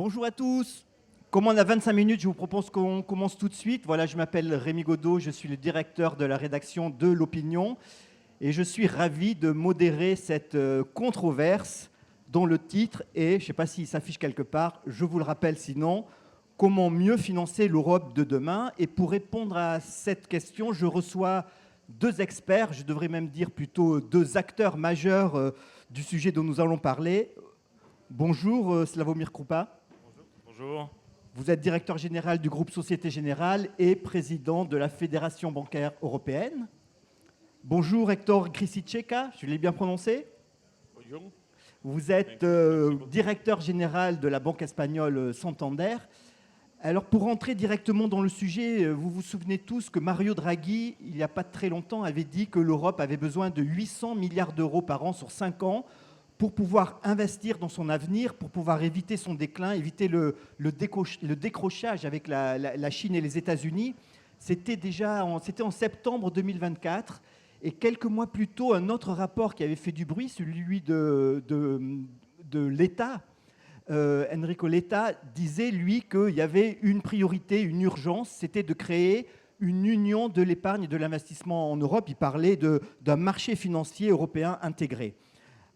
Bonjour à tous. Comme on a 25 minutes, je vous propose qu'on commence tout de suite. Voilà, je m'appelle Rémi Godot, je suis le directeur de la rédaction de L'Opinion et je suis ravi de modérer cette controverse dont le titre est, je ne sais pas s'il s'affiche quelque part, je vous le rappelle sinon, comment mieux financer l'Europe de demain. Et pour répondre à cette question, je reçois deux experts, je devrais même dire plutôt deux acteurs majeurs du sujet dont nous allons parler. Bonjour Slavomir Krupa. Bonjour. Vous êtes directeur général du groupe Société Générale et président de la Fédération bancaire européenne. Bonjour Hector Grisicheka, je l'ai bien prononcé. Bonjour. Vous êtes directeur général de la banque espagnole Santander. Alors pour rentrer directement dans le sujet, vous vous souvenez tous que Mario Draghi, il n'y a pas très longtemps, avait dit que l'Europe avait besoin de 800 milliards d'euros par an sur 5 ans pour pouvoir investir dans son avenir, pour pouvoir éviter son déclin, éviter le décrochage avec la Chine et les États-Unis. C'était en septembre 2024. Et quelques mois plus tôt, un autre rapport qui avait fait du bruit, celui de l'État, Enrico Letta, disait, lui, qu'il y avait une priorité, une urgence, c'était de créer une union de l'épargne et de l'investissement en Europe. Il parlait d'un marché financier européen intégré.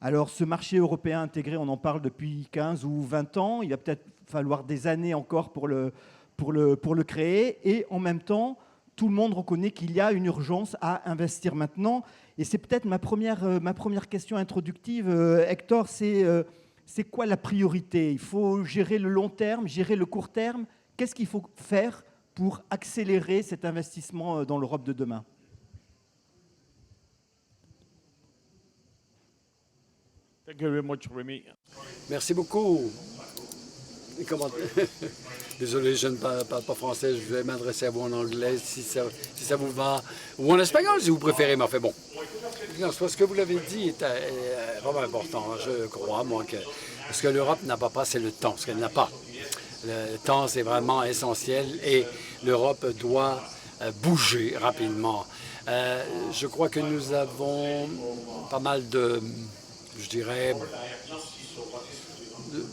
Alors, ce marché européen intégré, on en parle depuis 15 ou 20 ans. Il va peut-être falloir des années encore pour le créer. Et en même temps, tout le monde reconnaît qu'il y a une urgence à investir maintenant. Et c'est peut-être ma première question introductive, Hector, c'est quoi la priorité? Il faut gérer le long terme, gérer le court terme. Qu'est-ce qu'il faut faire pour accélérer cet investissement dans l'Europe de demain? Thank you very much, Rémi. Merci beaucoup. Désolé, je ne parle pas français, je vais m'adresser à vous en anglais si ça vous va, ou en espagnol si vous préférez, mais enfin bon. Ce que vous l'avez dit est vraiment important. Je crois, moi, que ce que l'Europe n'a pas, c'est le temps, ce qu'elle n'a pas. Le temps, c'est vraiment essentiel et l'Europe doit bouger rapidement. Je crois que nous avons pas mal de, je dirais,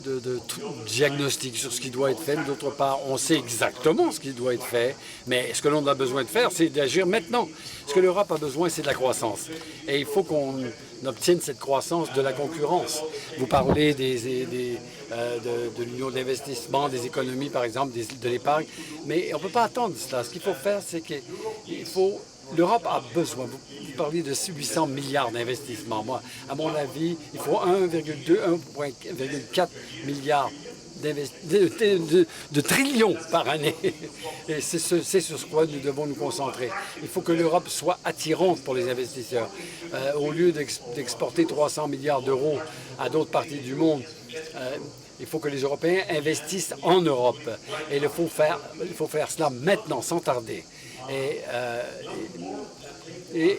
de diagnostic sur ce qui doit être fait. D'autre part, on sait exactement ce qui doit être fait, mais ce que l'on a besoin de faire, c'est d'agir maintenant. Ce que l'Europe a besoin, c'est de la croissance. Et il faut qu'on obtienne cette croissance de la concurrence. Vous parlez de l'union d'investissement, des économies, par exemple, de l'épargne, mais on ne peut pas attendre cela. Ce qu'il faut faire, c'est qu'il faut... L'Europe a besoin, vous parlez de 800 milliards d'investissements. Moi, à mon avis, il faut 1,4 milliard de trillions par année. Et c'est sur quoi nous devons nous concentrer. Il faut que l'Europe soit attirante pour les investisseurs. Au lieu d'exporter 300 milliards d'euros à d'autres parties du monde, il faut que les Européens investissent en Europe. Et il faut faire cela maintenant, sans tarder. Et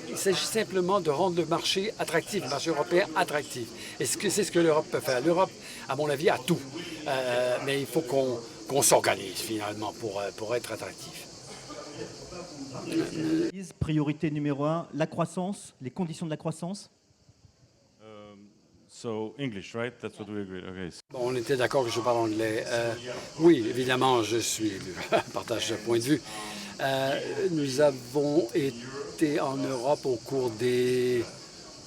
il s'agit simplement de rendre le marché attractif, le marché européen attractif. Et c'est ce que l'Europe peut faire. L'Europe, à mon avis, a tout. Mais il faut qu'on s'organise finalement pour être attractif. Priorité numéro 1, la croissance, les conditions de la croissance. So, English, right? That's what we agreed. Okay. Bon, on était d'accord que je parle anglais. Oui, évidemment, je partage ce point de vue. Nous avons été en Europe au cours des,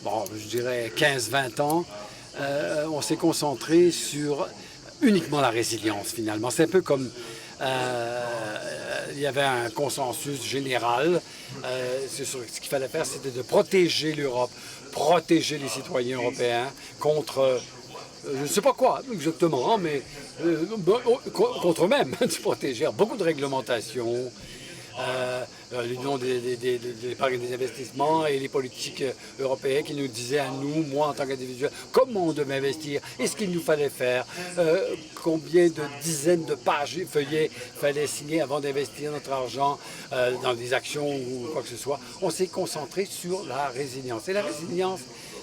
je dirais, 15-20 ans. On s'est concentré sur uniquement la résilience, finalement. C'est un peu comme il y avait un consensus général sur ce qu'il fallait faire, c'était de protéger l'Europe, protéger les citoyens européens contre... je ne sais pas quoi exactement, mais contre eux-mêmes, de protéger beaucoup de réglementations, l'union de l'épargne et des investissements et les politiques européennes qui nous disaient à nous, moi en tant qu'individuel, comment on devait investir et ce qu'il nous fallait faire, combien de dizaines de pages feuillets fallait signer avant d'investir notre argent dans des actions ou quoi que ce soit. On s'est concentré sur la résilience. Et la résilience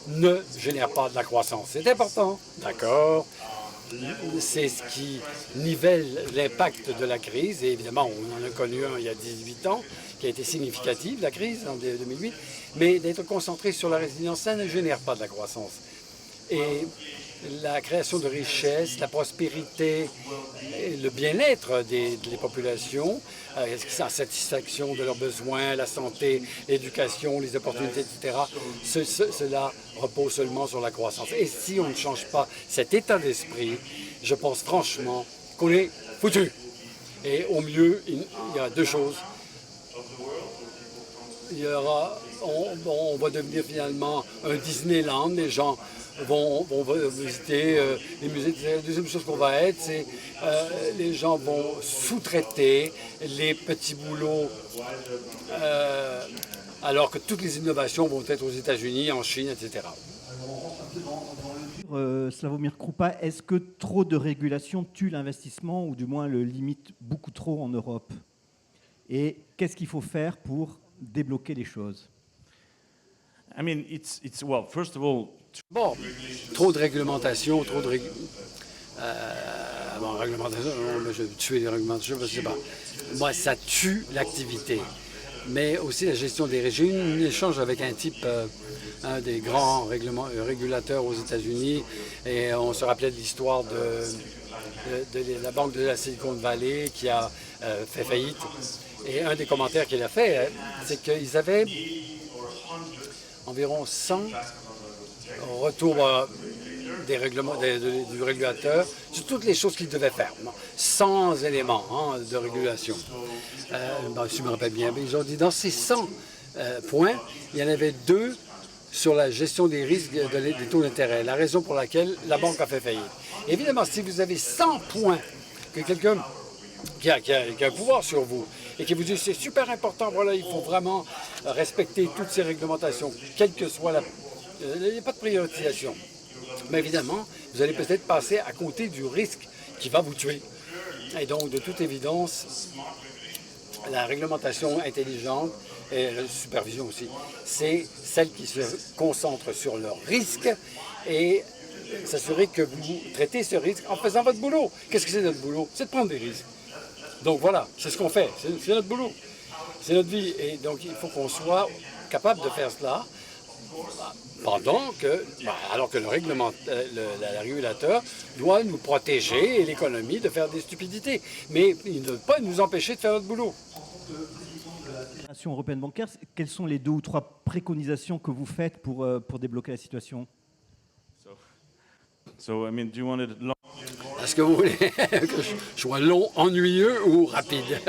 ne génère pas de la croissance. C'est important, d'accord? C'est ce qui nivelle l'impact de la crise. Et évidemment, on en a connu un il y a 18 ans, qui a été significative, la crise en 2008. Mais d'être concentré sur la résilience, ça ne génère pas de la croissance. Et la création de richesses, la prospérité, et le bien-être des populations, la satisfaction de leurs besoins, la santé, l'éducation, les opportunités, etc. Cela repose seulement sur la croissance. Et si on ne change pas cet état d'esprit, je pense franchement qu'on est foutu. Et au mieux, il y a deux choses. On va devenir finalement un Disneyland. Les gens vont visiter les musées. La deuxième chose qu'on va être, c'est les gens vont sous-traiter les petits boulots, alors que toutes les innovations vont être aux États-Unis, en Chine, etc. Slawomir Krupa, est-ce que trop de régulation tue l'investissement ou du moins le limite beaucoup trop en Europe? Et qu'est-ce qu'il faut faire pour débloquer les choses? I mean, well, first of all, Bon, trop de réglementation, réglementation, je vais tuer les réglementations, je ne sais pas. Moi, ça tue l'activité. Mais aussi la gestion des régimes. J'ai eu un échange avec un type, un des grands régulateurs aux États-Unis, et on se rappelait de l'histoire de la banque de la Silicon Valley qui a fait faillite. Et un des commentaires qu'il a fait, c'est qu'ils avaient environ 100 retours des règlements du régulateur sur toutes les choses qu'il devait faire. 100 éléments de régulation. Si je me rappelle bien, ils ont dit dans ces 100 points, il y en avait 2 sur la gestion des risques des taux d'intérêt, la raison pour laquelle la banque a fait faillite. Évidemment, si vous avez 100 points que quelqu'un qui a un pouvoir sur vous et qui vous dit c'est super important, voilà, il faut vraiment respecter toutes ces réglementations, quelle que soit il n'y a pas de prioritisation. Mais évidemment, vous allez peut-être passer à côté du risque qui va vous tuer. Et donc, de toute évidence, la réglementation intelligente et la supervision aussi, c'est celle qui se concentre sur le risque et s'assurer que vous traitez ce risque en faisant votre boulot. Qu'est-ce que c'est notre boulot? C'est de prendre des risques. Donc voilà, c'est ce qu'on fait, c'est notre boulot, c'est notre vie. Et donc, il faut qu'on soit capable de faire cela alors que le régulateur doit nous protéger et l'économie de faire des stupidités. Mais il ne doit pas nous empêcher de faire notre boulot. La Fédération européenne bancaire, quelles sont les 2 ou 3 préconisations que vous faites pour débloquer la situation? so I mean, do you want it long? Est-ce que vous voulez que je sois long, ennuyeux ou rapide?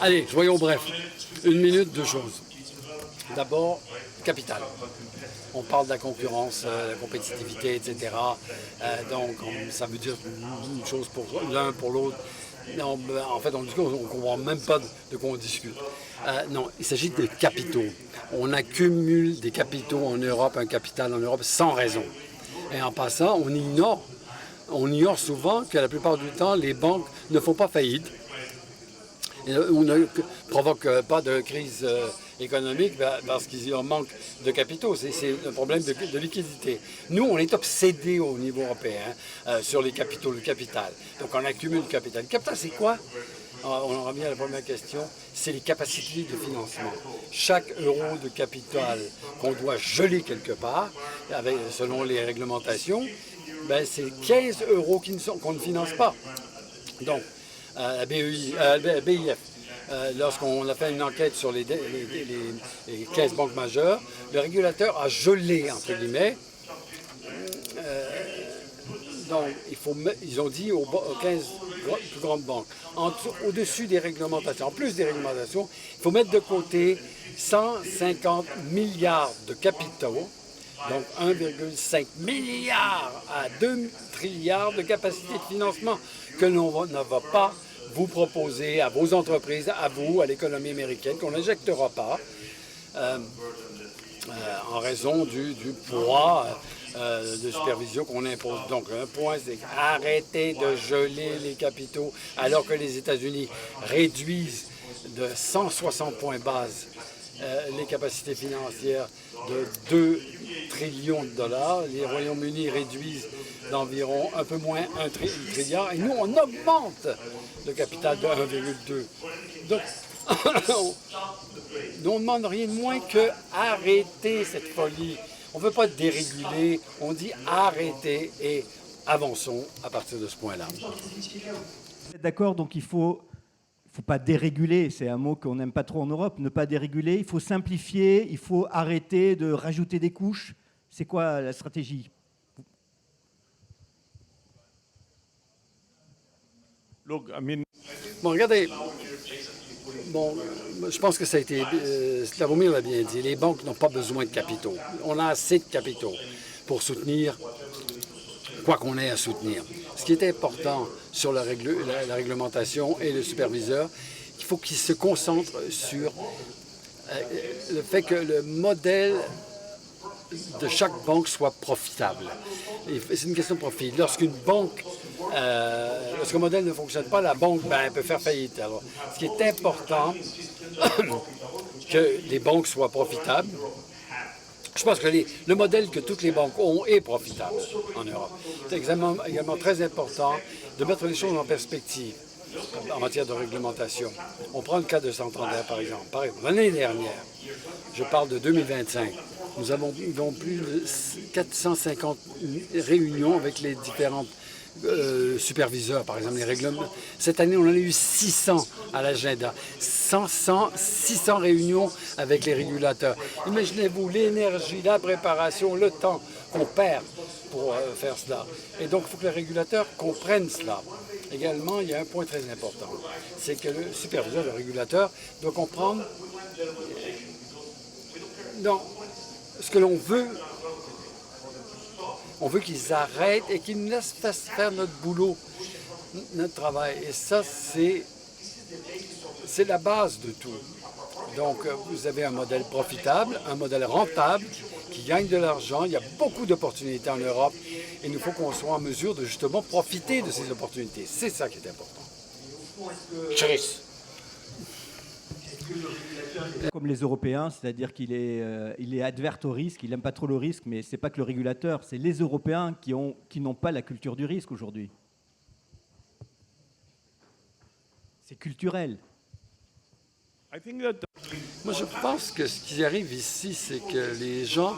Allez, soyons brefs. 1 minute, 2 choses. D'abord, capital. On parle de la concurrence, la compétitivité, etc. Donc, ça veut dire une chose pour l'un, pour l'autre. En fait, on ne comprend même pas de quoi on discute. Non, il s'agit de capitaux. On accumule des capitaux en Europe, un capital en Europe sans raison. Et en passant, on ignore souvent que la plupart du temps, les banques ne font pas faillite. On ne provoque pas de crise économique parce qu'il en manque de capitaux. C'est un problème de liquidité. Nous, on est obsédés au niveau européen sur les capitaux, le capital. Donc, on accumule le capital. Le capital, c'est quoi? On en revient à la première question. C'est les capacités de financement. Chaque euro de capital qu'on doit geler quelque part, selon les réglementations, c'est 15 euros qu'on ne finance pas. Donc, la BIF, lorsqu'on a fait une enquête sur les 15 banques majeures, le régulateur a gelé, entre guillemets. Donc, ils ont dit aux 15 plus grandes banques, au-dessus des réglementations, en plus des réglementations, il faut mettre de côté 150 milliards de capitaux, donc 1,5 milliard à 2 trilliards de capacité de financement que l'on ne va pas vous proposer à vos entreprises, à vous, à l'économie américaine, qu'on n'injectera pas en raison du poids de supervision qu'on impose. Donc, un point, c'est arrêter de geler les capitaux alors que les États-Unis réduisent de 160 points base les capacités financières de 2 trillions de dollars. Les Royaumes-Unis réduisent d'environ un peu moins 1 trilliard et nous, on augmente le capital de 1,2. Donc, on ne demande rien de moins que arrêter cette folie. On ne veut pas déréguler, on dit arrêtez et avançons à partir de ce point-là. Vous êtes d'accord, donc il faut pas déréguler, c'est un mot qu'on n'aime pas trop en Europe, ne pas déréguler, il faut simplifier, il faut arrêter de rajouter des couches. C'est quoi la stratégie? Look, I mean, Bon, regardez, bon, je pense que ça a été, Slawomir l'a bien dit, les banques n'ont pas besoin de capitaux. On a assez de capitaux pour soutenir quoi qu'on ait à soutenir. Ce qui est important sur la réglementation et le superviseur, il faut qu'il se concentre sur le fait que le modèle de chaque banque soit profitable. C'est une question de profit. Lorsqu'un modèle ne fonctionne pas, la banque peut faire faillite. Alors, ce qui est important, que les banques soient profitables. Je pense que le modèle que toutes les banques ont est profitable en Europe. C'est également très important de mettre les choses en perspective en matière de réglementation. On prend le cas de Santander, par exemple. L'année dernière, je parle de 2025, nous avons plus de 450 réunions avec les différentes superviseurs, par exemple, les règlements. Cette année, on en a eu 600 à l'agenda. 600 réunions avec les régulateurs. Imaginez-vous l'énergie, la préparation, le temps qu'on perd pour faire cela. Et donc, il faut que les régulateurs comprennent cela. Également, il y a un point très important. C'est que le superviseur, le régulateur, doit comprendre ce que l'on veut. On veut qu'ils arrêtent et qu'ils nous laissent faire notre boulot, notre travail. Et ça, c'est la base de tout. Donc, vous avez un modèle profitable, un modèle rentable, qui gagne de l'argent. Il y a beaucoup d'opportunités en Europe et il faut qu'on soit en mesure de justement profiter de ces opportunités. C'est ça qui est important. Chris. Comme les Européens, c'est-à-dire qu'il est adverse au risque, il n'aime pas trop le risque, mais ce n'est pas que le régulateur, c'est les Européens qui n'ont pas la culture du risque aujourd'hui. C'est culturel. Moi, je pense que ce qui arrive ici, c'est que les gens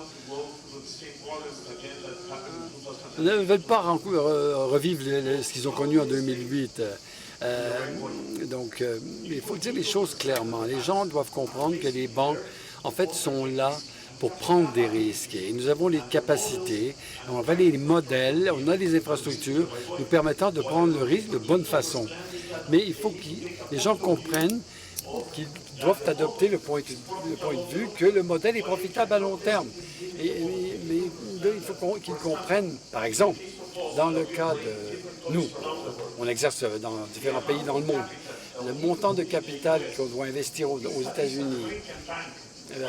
ne veulent pas revivre ce qu'ils ont connu en 2008. Donc, il faut dire les choses clairement. Les gens doivent comprendre que les banques, en fait, sont là pour prendre des risques. Et nous avons les capacités, on a les modèles, on a les infrastructures nous permettant de prendre le risque de bonne façon. Mais il faut que les gens comprennent qu'ils doivent adopter le point de vue que le modèle est profitable à long terme. Mais il faut qu'ils comprennent, par exemple, dans le cas de nous, on exerce dans différents pays dans le monde, le montant de capital qu'on doit investir aux États-Unis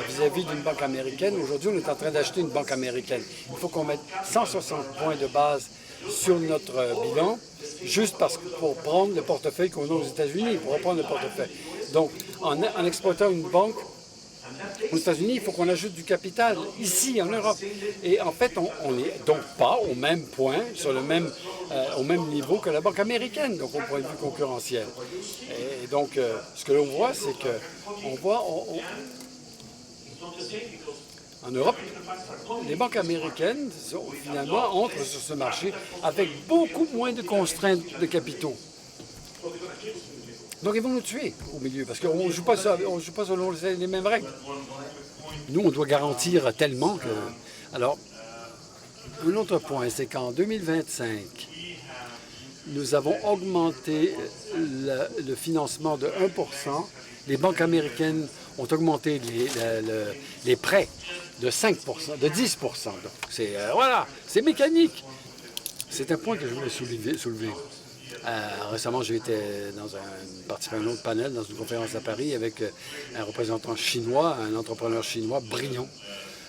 vis-à-vis d'une banque américaine, aujourd'hui, on est en train d'acheter une banque américaine. Il faut qu'on mette 160 points de base sur notre bilan, juste pour prendre le portefeuille qu'on a aux États-Unis, pour reprendre le portefeuille. Donc, en exploitant une banque aux États-Unis, il faut qu'on ajoute du capital ici, en Europe. Et en fait, on n'est donc pas au même point, au même niveau que la banque américaine, donc au point de vue concurrentiel. Et donc, ce que l'on voit, c'est en Europe, les banques américaines, finalement, entrent sur ce marché avec beaucoup moins de contraintes de capitaux. Donc, ils vont nous tuer au milieu, parce qu'on ne joue pas selon les mêmes règles. Nous, on doit garantir tellement que... Alors, un autre point, c'est qu'en 2025, nous avons augmenté le financement de 1%. Les banques américaines ont augmenté les prêts de 5%, de 10%. Donc, c'est mécanique. C'est un point que je voulais soulever. Récemment, j'ai été participé à un autre panel dans une conférence à Paris avec un représentant chinois, un entrepreneur chinois brillant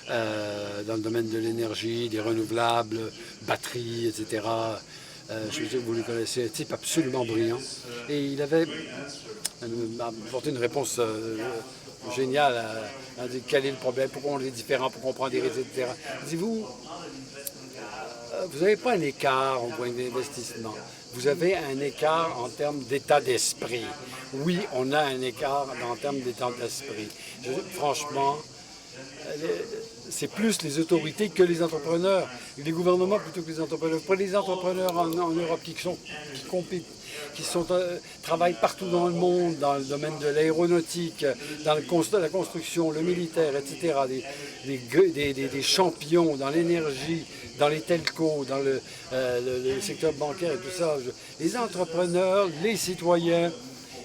dans le domaine de l'énergie, des renouvelables, batteries, etc. Je sais que vous le connaissez, un type absolument brillant. Et il avait apporté une réponse géniale à dire quel est le problème, pourquoi on est différent, pourquoi on prend des risques, etc. Dites-vous, vous n'avez pas un écart en point d'investissement. Vous avez un écart en termes d'état d'esprit. Oui, on a un écart en termes d'état d'esprit. Franchement, c'est plus les autorités que les entrepreneurs, les gouvernements plutôt que les entrepreneurs. Pour les entrepreneurs en Europe travaillent partout dans le monde, dans le domaine de l'aéronautique, dans la construction, le militaire, etc., des champions dans l'énergie, dans les telcos, dans le secteur bancaire et tout ça. Les entrepreneurs, les citoyens,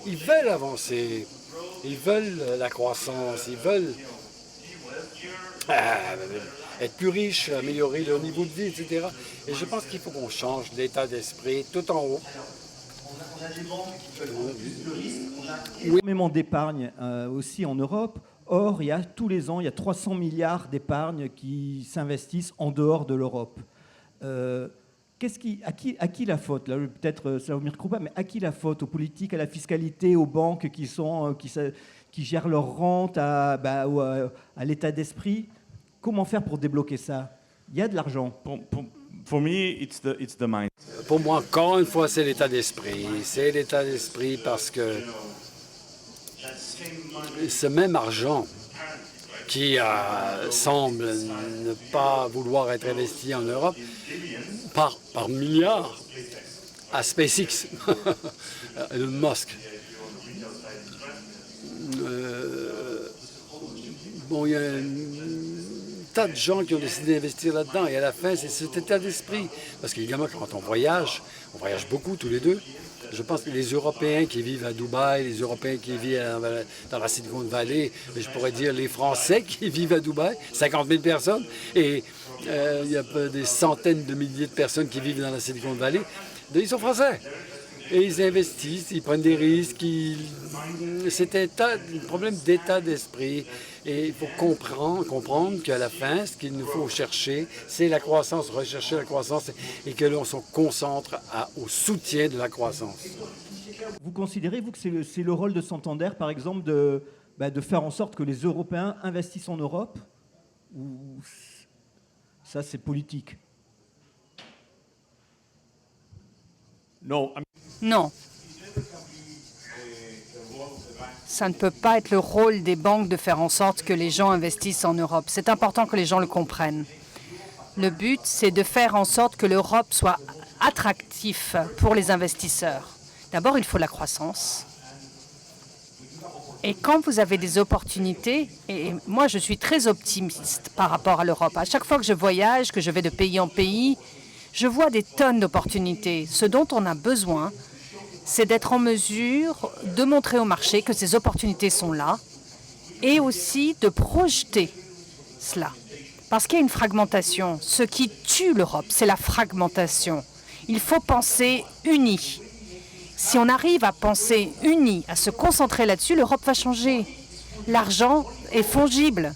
ils veulent avancer, ils veulent la croissance, ils veulent être plus riches, améliorer leur niveau de vie, etc. Et je pense qu'il faut qu'on change l'état d'esprit tout en haut. Énormément d'épargne aussi en Europe. Or, tous les ans, il y a 300 milliards d'épargne qui s'investissent en dehors de l'Europe. À qui la faute là, peut-être Slawomir Krupa, mais à qui la faute? Aux politiques, à la fiscalité, aux banques qui gèrent leur rente, à l'état d'esprit? Comment faire pour débloquer ça? Il y a de l'argent. For me, it's the mind. Pour moi, encore une fois, c'est l'état d'esprit. C'est l'état d'esprit parce que ce même argent qui semble ne pas vouloir être investi en Europe par milliards à SpaceX, Elon Musk. Il y a un tas de gens qui ont décidé d'investir là-dedans. Et à la fin, c'est cet état d'esprit. Parce qu'évidemment, quand on voyage beaucoup tous les deux. Je pense que les Européens qui vivent à Dubaï, les Européens qui vivent dans la Silicon Valley, je pourrais dire les Français qui vivent à Dubaï, 50 000 personnes, et il y a des centaines de milliers de personnes qui vivent dans la Silicon Valley. Ils sont français. Et ils investissent, ils prennent des risques. C'est un problème d'état d'esprit. Et il faut comprendre qu'à la fin, ce qu'il nous faut chercher, c'est la croissance, rechercher la croissance et que l'on se concentre au soutien de la croissance. Vous considérez, vous, que c'est le rôle de Santander, par exemple, de faire en sorte que les Européens investissent en Europe? Ou ça, c'est politique? No. Non. Ça ne peut pas être le rôle des banques de faire en sorte que les gens investissent en Europe. C'est important que les gens le comprennent. Le but, c'est de faire en sorte que l'Europe soit attractive pour les investisseurs. D'abord, il faut la croissance. Et quand vous avez des opportunités, et moi je suis très optimiste par rapport à l'Europe. À chaque fois que je voyage, que je vais de pays en pays, je vois des tonnes d'opportunités. Ce dont on a besoin, c'est d'être en mesure de montrer au marché que ces opportunités sont là et aussi de projeter cela. Parce qu'il y a une fragmentation. Ce qui tue l'Europe, c'est la fragmentation. Il faut penser unis. Si on arrive à penser unis, à se concentrer là-dessus, l'Europe va changer. L'argent est fongible.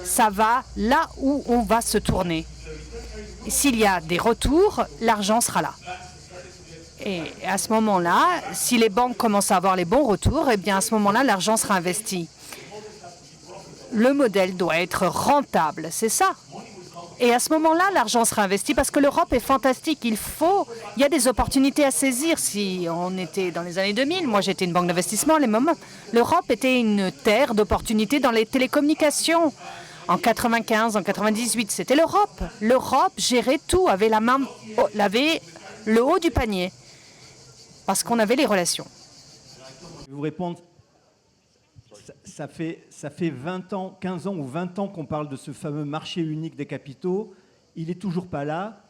Ça va là où on va se tourner. S'il y a des retours, l'argent sera là. Et à ce moment-là, si les banques commencent à avoir les bons retours, eh bien à ce moment-là, l'argent sera investi. Le modèle doit être rentable, c'est ça. Et à ce moment-là, l'argent sera investi parce que l'Europe est fantastique. Il y a des opportunités à saisir. Si on était dans les années 2000, moi j'étais une banque d'investissement à les moments, l'Europe était une terre d'opportunités dans les télécommunications. En 95, en 98, c'était l'Europe. L'Europe gérait tout, avait le haut du panier, parce qu'on avait les relations. Je vais vous répondre. Ça fait 20 ans, 15 ans ou 20 ans qu'on parle de ce fameux marché unique des capitaux. Il n'est toujours pas là.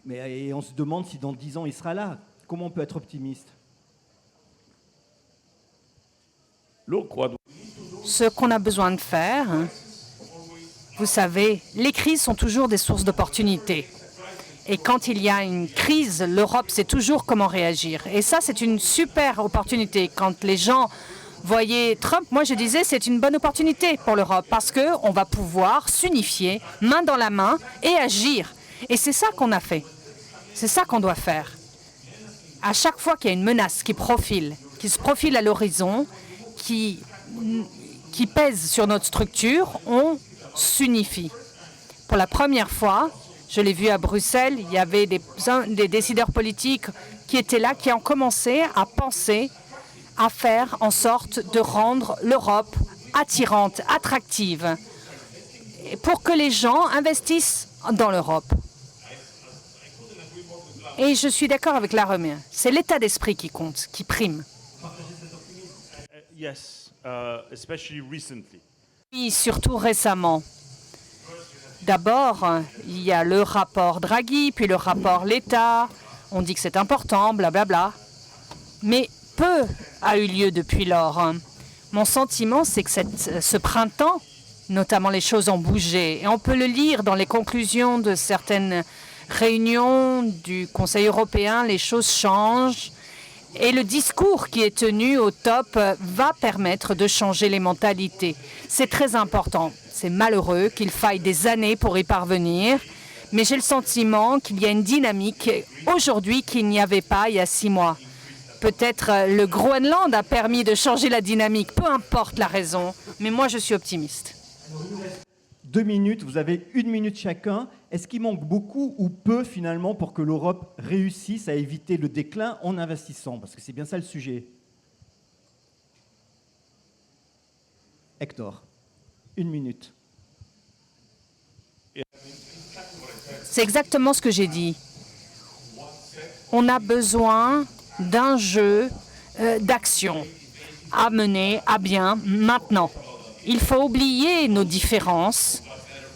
Et on se demande si dans 10 ans, il sera là. Comment on peut être optimiste? Ce qu'on a besoin de faire, vous savez, les crises sont toujours des sources d'opportunités. Et quand il y a une crise, l'Europe sait toujours comment réagir. Et ça, c'est une super opportunité. Quand les gens voyaient Trump, moi je disais c'est une bonne opportunité pour l'Europe parce qu'on va pouvoir s'unifier, main dans la main, et agir. Et c'est ça qu'on a fait. C'est ça qu'on doit faire. À chaque fois qu'il y a une menace qui se profile à l'horizon, qui pèse sur notre structure, on s'unifie. Pour la première fois, je l'ai vu à Bruxelles, il y avait des décideurs politiques qui étaient là, qui ont commencé à penser à faire en sorte de rendre l'Europe attirante, attractive, pour que les gens investissent dans l'Europe. Et je suis d'accord avec Laromé. C'est l'état d'esprit qui compte, qui prime. Yes, especially recently. Et surtout récemment. D'abord, il y a le rapport Draghi, puis le rapport Letta. On dit que c'est important, blablabla. Mais peu a eu lieu depuis lors. Mon sentiment, c'est que ce printemps, notamment les choses ont bougé. Et on peut le lire dans les conclusions de certaines réunions du Conseil européen. Les choses changent. Et le discours qui est tenu au top va permettre de changer les mentalités. C'est très important. C'est malheureux qu'il faille des années pour y parvenir. Mais j'ai le sentiment qu'il y a une dynamique aujourd'hui qu'il n'y avait pas il y a 6 mois. Peut-être le Groenland a permis de changer la dynamique, peu importe la raison, mais moi je suis optimiste. 2 minutes, vous avez 1 minute chacun. Est-ce qu'il manque beaucoup ou peu finalement pour que l'Europe réussisse à éviter le déclin en investissant? Parce que c'est bien ça le sujet. Hector, 1 minute. C'est exactement ce que j'ai dit. On a besoin d'un jeu d'action à mener à bien maintenant. Il faut oublier nos différences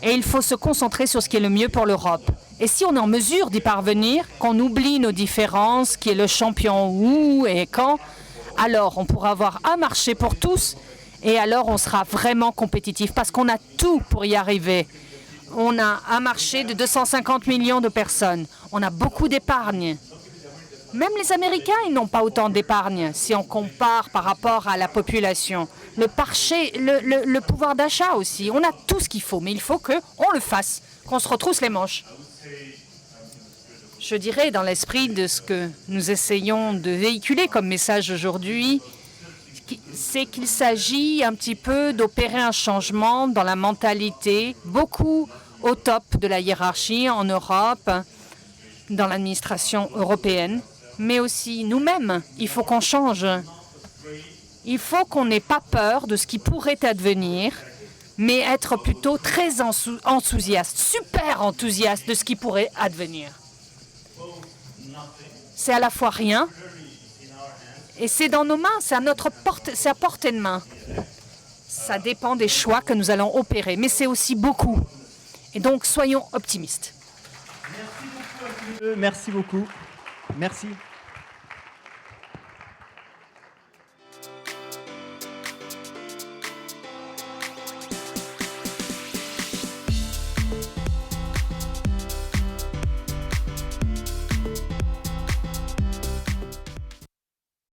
et il faut se concentrer sur ce qui est le mieux pour l'Europe. Et si on est en mesure d'y parvenir, qu'on oublie nos différences, qui est le champion où et quand, alors on pourra avoir un marché pour tous et alors on sera vraiment compétitif parce qu'on a tout pour y arriver. On a un marché de 250 millions de personnes. On a beaucoup d'épargne. Même les Américains, ils n'ont pas autant d'épargne si on compare par rapport à la population. Le pouvoir d'achat aussi. On a tout ce qu'il faut, mais il faut qu'on le fasse, qu'on se retrousse les manches. Je dirais, dans l'esprit de ce que nous essayons de véhiculer comme message aujourd'hui, c'est qu'il s'agit un petit peu d'opérer un changement dans la mentalité, beaucoup au top de la hiérarchie en Europe, dans l'administration européenne, mais aussi nous-mêmes. Il faut qu'on change. Il faut qu'on n'ait pas peur de ce qui pourrait advenir, mais être plutôt très enthousiaste, super enthousiaste de ce qui pourrait advenir. C'est à la fois rien, et c'est dans nos mains, c'est à portée de main. Ça dépend des choix que nous allons opérer, mais c'est aussi beaucoup. Et donc, soyons optimistes. Merci beaucoup. Merci.